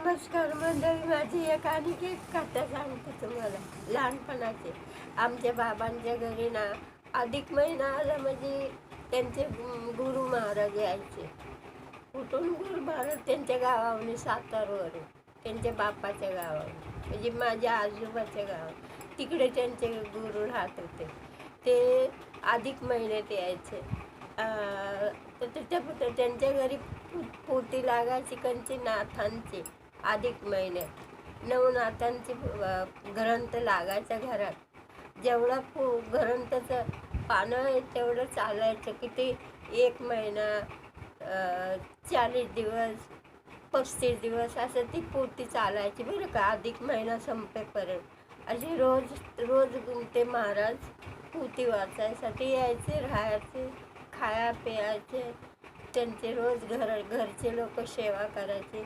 नमस्कार मंडळी, माझी एक आणखी एक कथा सांगते तुम्हाला लहानपणाची. आमच्या बाबांच्या घरी ना अधिक महिना आला म्हणजे त्यांचे गुरु महाराज यायचे. कुठून गुरु महाराज? त्यांच्या गावावरून, सातारवरून, त्यांच्या बापाच्या गावावरून, म्हणजे माझ्या आजोबाच्या गावात. तिकडे त्यांचे गुरु राहत होते. ते अधिक महिन्यात यायचे. तर त्यांच्या घरी पोती लागायची कंची नाथांची. अधिक महिन्यात नवनाथांची ग्रंथ लागायचा घरात. जेवढा ग्रंथाचं पानं आहे तेवढं चालायचं. किती? 1 महिना, 40 दिवस, 35 दिवस असं ती पोती चालायची बरं का, अधिक महिना संपेपर्यंत. असे रोज रोज ते महाराज पोती वाचायसाठी यायचे, राहायचे, खाया प्यायचे. त्यांचे रोज घरचे लोक सेवा करायचे.